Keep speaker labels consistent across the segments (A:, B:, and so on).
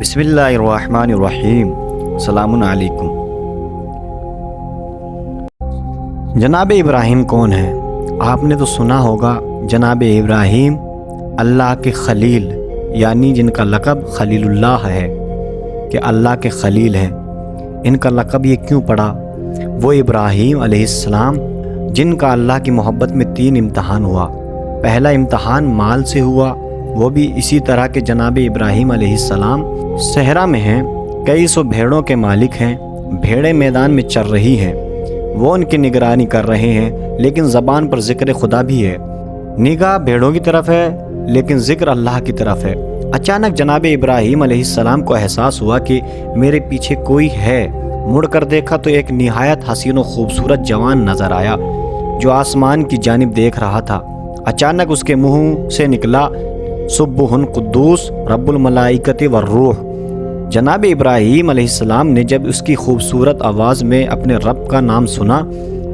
A: بسم اللہ الرحمن الرحیم۔ السلام علیکم۔ جناب ابراہیم کون ہیں؟ آپ نے تو سنا ہوگا جناب ابراہیم اللہ کے خلیل، یعنی جن کا لقب خلیل اللہ ہے کہ اللہ کے خلیل ہیں۔ ان کا لقب یہ کیوں پڑا؟ وہ ابراہیم علیہ السلام جن کا اللہ کی محبت میں 3 امتحان ہوا۔ پہلا امتحان مال سے ہوا، وہ بھی اسی طرح کہ جناب ابراہیم علیہ السلام صحرا میں ہیں، کئی سو بھیڑوں کے مالک ہیں، بھیڑیں میدان میں چر رہی ہیں، وہ ان کی نگرانی کر رہے ہیں، لیکن زبان پر ذکر خدا بھی ہے، نگاہ بھیڑوں کی طرف ہے لیکن ذکر اللہ کی طرف ہے۔ اچانک جناب ابراہیم علیہ السلام کو احساس ہوا کہ میرے پیچھے کوئی ہے۔ مڑ کر دیکھا تو ایک نہایت حسین و خوبصورت جوان نظر آیا جو آسمان کی جانب دیکھ رہا تھا۔ اچانک اس کے منہ سے نکلا سبح قدوس رب الملائکۃ والروح۔ جناب ابراہیم علیہ السلام نے جب اس کی خوبصورت آواز میں اپنے رب کا نام سنا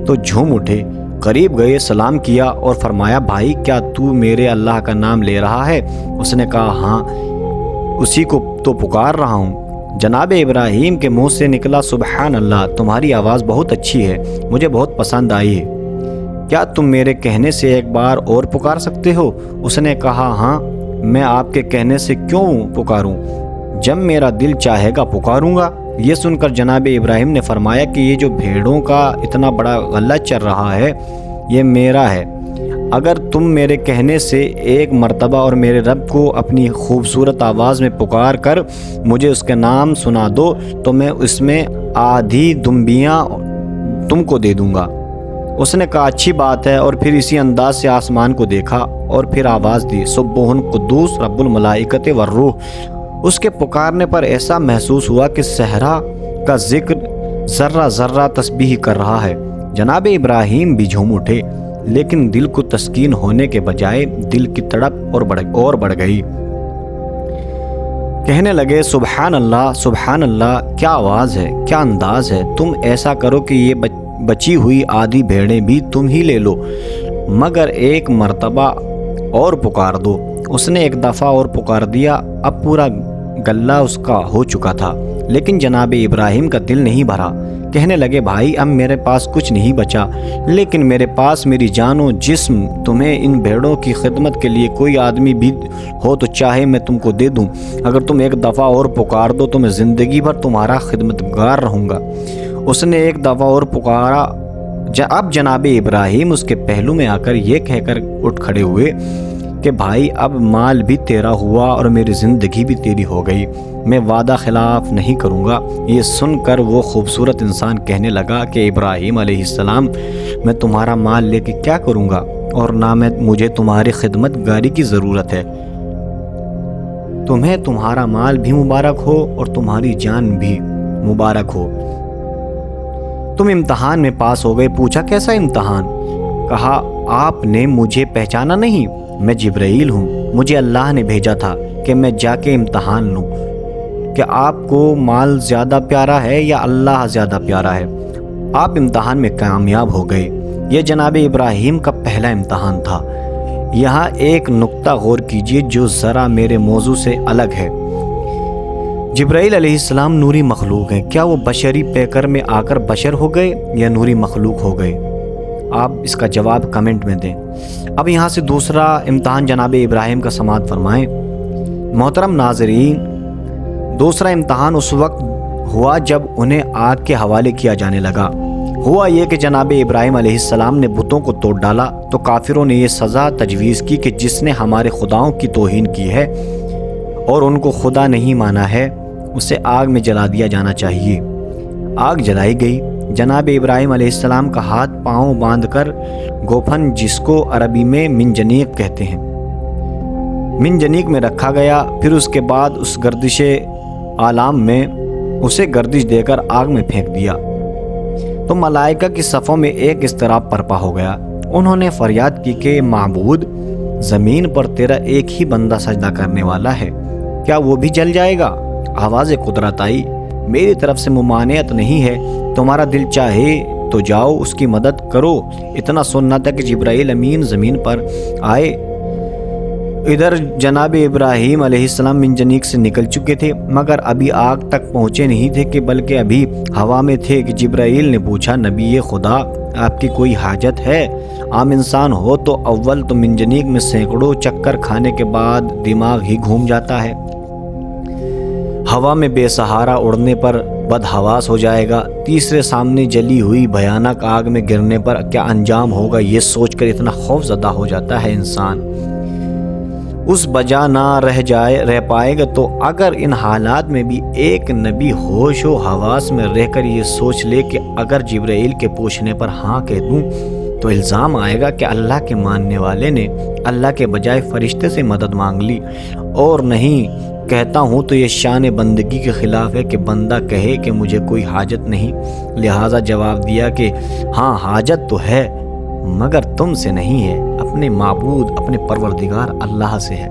A: تو جھوم اٹھے، قریب گئے، سلام کیا اور فرمایا، بھائی کیا تو میرے اللہ کا نام لے رہا ہے؟ اس نے کہا، ہاں اسی کو تو پکار رہا ہوں۔ جناب ابراہیم کے منہ سے نکلا، سبحان اللہ، تمہاری آواز بہت اچھی ہے، مجھے بہت پسند آئی ہے، کیا تم میرے کہنے سے ایک بار اور پکار سکتے ہو؟ اس نے کہا، ہاں میں آپ کے کہنے سے کیوں پکاروں، جب میرا دل چاہے گا پکاروں گا۔ یہ سن کر جناب ابراہیم نے فرمایا کہ یہ جو بھیڑوں کا اتنا بڑا غلہ چل رہا ہے یہ میرا ہے، اگر تم میرے کہنے سے ایک مرتبہ اور میرے رب کو اپنی خوبصورت آواز میں پکار کر مجھے اس کے نام سنا دو تو میں اس میں آدھی دنبیاں تم کو دے دوں گا۔ اس نے کہا، اچھی بات ہے، اور پھر اسی انداز سے آسمان کو دیکھا اور پھر آواز دی، سبح قدوس رب الملائکۃ والروح۔ اس کے پکارنے پر ایسا محسوس ہوا کہ صحرا کا ذکر ذرہ ذرہ تسبیح کر رہا ہے۔ جناب ابراہیم بھی جھوم اٹھے، لیکن دل کو تسکین ہونے کے بجائے دل کی تڑپ اور بڑھ گئی۔ کہنے لگے، سبحان اللہ، کیا آواز ہے، کیا انداز ہے، تم ایسا کرو کہ یہ بچی ہوئی آدھی بھیڑیں بھی تم ہی لے لو، مگر ایک مرتبہ اور پکار دو۔ اس نے ایک دفعہ اور پکار دیا، اب پورا گلہ اس کا ہو چکا تھا، لیکن جناب ابراہیم کا دل نہیں بھرا۔ کہنے لگے، بھائی اب میرے پاس کچھ نہیں بچا، لیکن میرے پاس میری جان و جسم، تمہیں ان بھیڑوں کی خدمت کے لیے کوئی آدمی بھی ہو تو چاہے میں تم کو دے دوں، اگر تم ایک دفعہ اور پکار دو تو میں زندگی بھر تمہارا خدمتگار رہوں گا۔ اس نے ایک دفعہ اور پکارا، اب جناب ابراہیم اس کے پہلو میں آ کر یہ کہہ کر اٹھ کھڑے ہوئے کہ بھائی اب مال بھی تیرا ہوا اور میری زندگی بھی تیری ہو گئی، میں وعدہ خلاف نہیں کروں گا۔ یہ سن کر وہ خوبصورت انسان کہنے لگا کہ ابراہیم علیہ السلام، میں تمہارا مال لے کے کیا کروں گا، اور نہ مجھے تمہاری خدمت گاری کی ضرورت ہے، تمہیں تمہارا مال بھی مبارک ہو اور تمہاری جان بھی مبارک ہو، تم امتحان میں پاس ہو گئے۔ پوچھا، کیسا امتحان؟ کہا، آپ نے مجھے پہچانا نہیں، میں جبرائیل ہوں، مجھے اللہ نے بھیجا تھا کہ میں جا کے امتحان لوں کہ آپ کو مال زیادہ پیارا ہے یا اللہ زیادہ پیارا ہے۔ آپ امتحان میں کامیاب ہو گئے۔ یہ جناب ابراہیم کا پہلا امتحان تھا۔ یہاں ایک نقطہ غور کیجئے جو ذرا میرے موضوع سے الگ ہے۔ جبرائیل علیہ السلام نوری مخلوق ہیں، کیا وہ بشری پیکر میں آ کر بشر ہو گئے یا نوری مخلوق ہو گئے؟ آپ اس کا جواب کمنٹ میں دیں۔ اب یہاں سے دوسرا امتحان جناب ابراہیم کا سماعت فرمائیں۔ محترم ناظرین، دوسرا امتحان اس وقت ہوا جب انہیں آگ کے حوالے کیا جانے لگا۔ ہوا یہ کہ جناب ابراہیم علیہ السلام نے بتوں کو توڑ ڈالا تو کافروں نے یہ سزا تجویز کی کہ جس نے ہمارے خداؤں کی توہین کی ہے اور ان کو خدا نہیں مانا ہے اسے آگ میں جلا دیا جانا چاہیے۔ آگ جلائی گئی۔ جناب ابراہیم علیہ السلام کا ہاتھ پاؤں باندھ کر گوپھن، جس کو عربی میں منجنیق کہتے ہیں، منجنیق میں رکھا گیا۔ پھر اس کے بعد اس گردش عالم میں اسے گردش دے کر آگ میں پھینک دیا تو ملائکہ کی صفوں میں ایک اضطراب برپا ہو گیا۔ انہوں نے فریاد کی کہ معبود، زمین پر تیرا ایک ہی بندہ سجدہ کرنے والا ہے، کیا وہ بھی جل جائے گا؟ آواز قدرت آئی، میری طرف سے ممانعت نہیں ہے، تمہارا دل چاہے تو جاؤ اس کی مدد کرو۔ اتنا سننا تھا کہ جبرائیل امین زمین پر آئے، ادھر جناب ابراہیم علیہ السلام منجنیق سے نکل چکے تھے، مگر ابھی آگ تک پہنچے نہیں تھے کہ بلکہ ابھی ہوا میں تھے کہ جبرائیل نے پوچھا، نبی خدا آپ کی کوئی حاجت ہے؟ عام انسان ہو تو اول تو منجنیق میں سینکڑوں چکر کھانے کے بعد دماغ ہی گھوم جاتا ہے، ہوا میں بے سہارا اڑنے پر بدحواس ہو جائے گا، تیسرے سامنے جلی ہوئی بھیانک آگ میں گرنے پر کیا انجام ہوگا یہ سوچ کر اتنا خوف زدہ ہو جاتا ہے انسان، اس بجا نہ رہ پائے گا۔ تو اگر ان حالات میں بھی ایک نبی ہوش و حواس میں رہ کر یہ سوچ لے کہ اگر جبرائیل کے پوچھنے پر ہاں کہہ دوں تو الزام آئے گا کہ اللہ کے ماننے والے نے اللہ کے بجائے فرشتے سے مدد مانگ لی، اور نہیں کہتا ہوں تو یہ شان بندگی کے خلاف ہے کہ بندہ کہے کہ مجھے کوئی حاجت نہیں، لہٰذا جواب دیا کہ ہاں حاجت تو ہے مگر تم سے نہیں ہے، اپنے معبود اپنے پروردگار اللہ سے ہے۔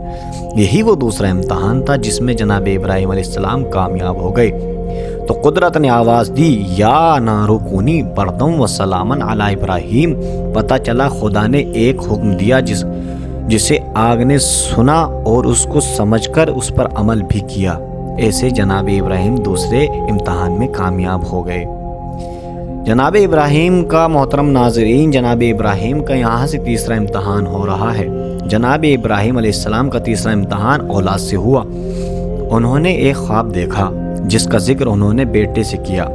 A: یہی وہ دوسرا امتحان تھا جس میں جناب ابراہیم علیہ السلام کامیاب ہو گئے۔ تو قدرت نے آواز دی، یا نارو کونی بردم و سلامن علی ابراہیم۔ پتہ چلا خدا نے ایک حکم دیا جسے آگ نے سنا اور اس کو سمجھ کر اس پر عمل بھی کیا۔ ایسے جناب ابراہیم دوسرے امتحان میں کامیاب ہو گئے۔ جناب ابراہیم کا محترم ناظرین، جناب ابراہیم کا یہاں سے تیسرا امتحان ہو رہا ہے۔ جناب ابراہیم علیہ السلام کا تیسرا امتحان اولاد سے ہوا۔ انہوں نے ایک خواب دیکھا جس کا ذکر انہوں نے بیٹے سے کیا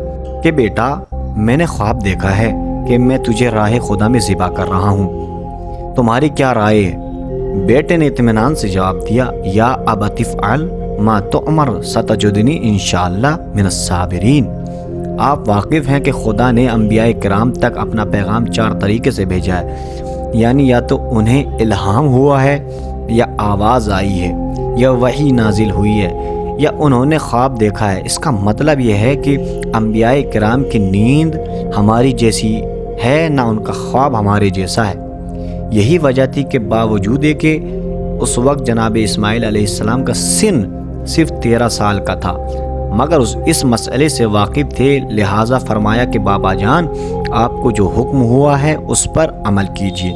A: کہ بیٹا میں نے خواب دیکھا ہے کہ میں تجھے راہ خدا میں ذبح کر رہا ہوں، تمہاری کیا رائے ہے؟ بیٹے نے اطمینان سے جواب دیا، یا ابت افعل ما تؤمر ستجدنی انشاءاللہ من الصابرین۔ آپ واقف ہیں کہ خدا نے انبیاء کرام تک اپنا پیغام 4 طریقے سے بھیجا ہے، یعنی یا تو انہیں الہام ہوا ہے، یا آواز آئی ہے، یا وحی نازل ہوئی ہے، یا انہوں نے خواب دیکھا ہے۔ اس کا مطلب یہ ہے کہ انبیاء کرام کی نیند ہماری جیسی ہے، نہ ان کا خواب ہمارے جیسا ہے۔ یہی وجہ تھی کہ باوجود کہ اس وقت جناب اسماعیل علیہ السلام کا سن صرف 13 سال کا تھا، مگر اس مسئلے سے واقف تھے، لہٰذا فرمایا کہ بابا جان آپ کو جو حکم ہوا ہے اس پر عمل کیجیے،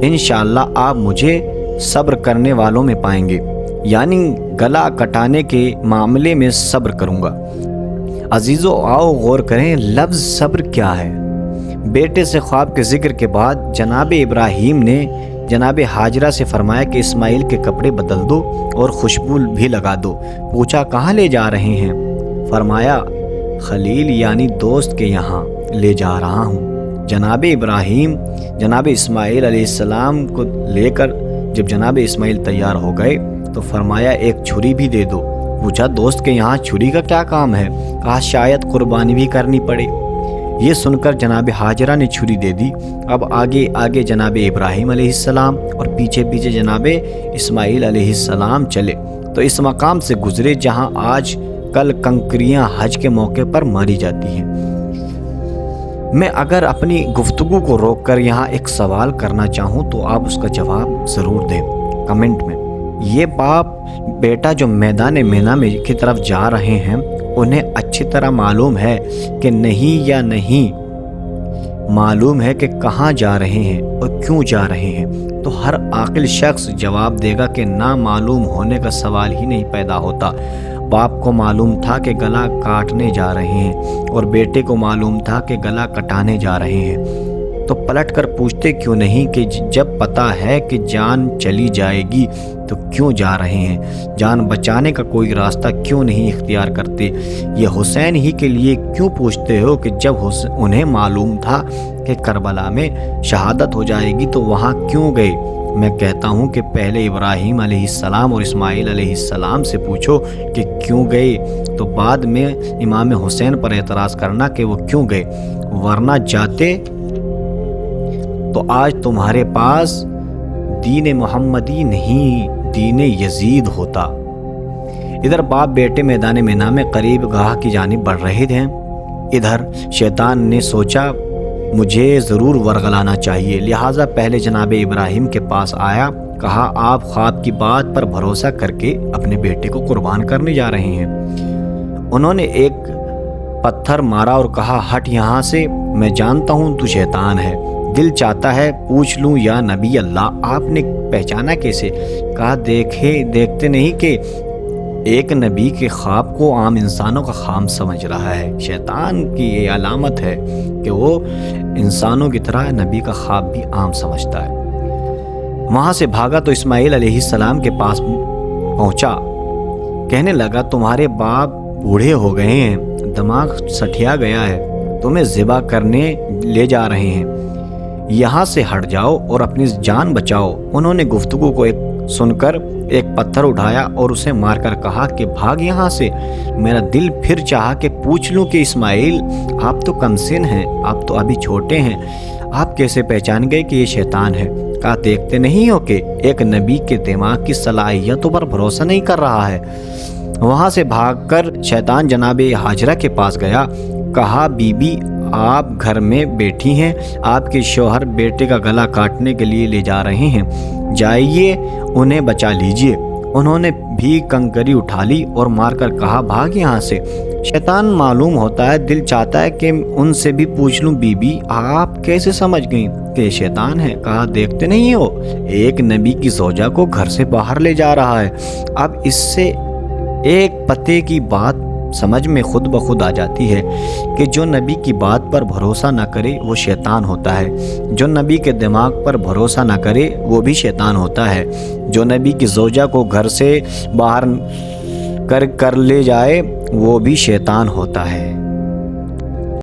A: انشاءاللہ آپ مجھے صبر کرنے والوں میں پائیں گے، یعنی گلا کٹانے کے معاملے میں صبر کروں گا۔ عزیزو آؤ غور کریں لفظ صبر کیا ہے۔ بیٹے سے خواب کے ذکر کے بعد جناب ابراہیم نے جناب حاجرہ سے فرمایا کہ اسماعیل کے کپڑے بدل دو اور خوشبو بھی لگا دو۔ پوچھا کہاں لے جا رہے ہیں؟ فرمایا خلیل یعنی دوست کے یہاں لے جا رہا ہوں۔ جناب ابراہیم جناب اسماعیل علیہ السلام کو لے کر جب جناب اسماعیل تیار ہو گئے تو فرمایا ایک چھری بھی دے دو۔ پوچھا دوست کے یہاں چھری کا کیا کام ہے؟ کہا شاید قربانی بھی کرنی پڑے۔ یہ سن کر جناب حاجرہ نے چھری دے دی۔ اب آگے آگے جناب ابراہیم علیہ السلام اور پیچھے پیچھے جناب اسماعیل علیہ السلام چلے تو اس مقام سے گزرے جہاں آج کل کنکریاں حج کے موقع پر ماری جاتی ہیں۔ میں اگر اپنی گفتگو کو روک کر یہاں ایک سوال کرنا چاہوں تو آپ اس کا جواب ضرور دیں کمنٹ میں۔ یہ باپ بیٹا جو میدان مینا میں کی طرف جا رہے ہیں انہیں اچھی طرح معلوم ہے کہ نہیں یا نہیں معلوم ہے کہ کہاں جا رہے ہیں اور کیوں جا رہے ہیں، تو ہر عاقل شخص جواب دے گا کہ نہ معلوم ہونے کا سوال ہی نہیں پیدا ہوتا۔ باپ کو معلوم تھا کہ گلا کاٹنے جا رہے ہیں اور بیٹے کو معلوم تھا کہ گلا کٹانے جا رہے ہیں، تو پلٹ کر پوچھتے کیوں نہیں کہ جب پتہ ہے کہ جان چلی جائے گی تو کیوں جا رہے ہیں؟ جان بچانے کا کوئی راستہ کیوں نہیں اختیار کرتے؟ یہ حسین ہی کے لیے کیوں پوچھتے ہو کہ جب انہیں معلوم تھا کہ کربلا میں شہادت ہو جائے گی تو وہاں کیوں گئے؟ میں کہتا ہوں کہ پہلے ابراہیم علیہ السلام اور اسماعیل علیہ السلام سے پوچھو کہ کیوں گئے، تو بعد میں امام حسین پر اعتراض کرنا کہ وہ کیوں گئے، ورنہ جاتے تو آج تمہارے پاس دین محمدی نہیں دین یزید ہوتا۔ ادھر باپ بیٹے میدان مینا میں قریب گاہ کی جانب بڑھ رہے تھے۔ ادھر شیطان نے سوچا مجھے ضرور ورغلانا چاہیے، لہٰذا پہلے جناب ابراہیم کے پاس آیا، کہا آپ خواب کی بات پر بھروسہ کر کے اپنے بیٹے کو قربان کرنے جا رہے ہیں۔ انہوں نے ایک پتھر مارا اور کہا ہٹ یہاں سے، میں جانتا ہوں تو شیطان ہے، دل چاہتا ہے پوچھ لوں یا نبی اللہ، آپ نے پہچانا کیسے؟ کہا دیکھتے نہیں کہ ایک نبی کے خواب کو عام انسانوں کا خواب سمجھ رہا ہے۔ شیطان کی یہ علامت ہے کہ وہ انسانوں کی طرح نبی کا خواب بھی عام سمجھتا ہے۔ وہاں سے بھاگا تو اسماعیل علیہ السلام کے پاس پہنچا، کہنے لگا تمہارے باپ بوڑھے ہو گئے ہیں، دماغ سٹھیا گیا ہے، تمہیں ذبح کرنے لے جا رہے ہیں، یہاں سے ہٹ جاؤ اور اپنی جان بچاؤ۔ انہوں نے گفتگو کو سن کر ایک پتھر اٹھایا اور اسے مار کر کہا کہ بھاگ یہاں سے۔ میرا دل پھر چاہا کہ پوچھ لوں کہ اسماعیل آپ تو کمسن ہیں، آپ تو ابھی چھوٹے ہیں، آپ کیسے پہچان گئے کہ یہ شیطان ہے؟ کہا دیکھتے نہیں ہو کہ ایک نبی کے دماغ کی صلاحیتوں پر بھروسہ نہیں کر رہا ہے۔ وہاں سے بھاگ کر شیطان جناب ہاجرہ کے پاس گیا، کہا بی بی آپ گھر میں بیٹھی ہیں، آپ کے شوہر بیٹے کا گلا کاٹنے کے لیے لے جا رہے ہیں، جائیے انہیں بچا لیجئے۔ انہوں نے بھی کنکری اٹھا لی اور مار کر کہا بھاگ یہاں سے۔ شیطان معلوم ہوتا ہے دل چاہتا ہے کہ ان سے بھی پوچھ لوں بی بی آپ کیسے سمجھ گئیں کہ شیطان ہے؟ کہا دیکھتے نہیں ہو ایک نبی کی زوجہ کو گھر سے باہر لے جا رہا ہے۔ اب اس سے ایک پتے کی بات سمجھ میں خود بخود آ جاتی ہے کہ جو نبی کی بات پر بھروسہ نہ کرے وہ شیطان ہوتا ہے، جو نبی کے دماغ پر بھروسہ نہ کرے وہ بھی شیطان ہوتا ہے، جو نبی کی زوجہ کو گھر سے باہر کر لے جائے وہ بھی شیطان ہوتا ہے۔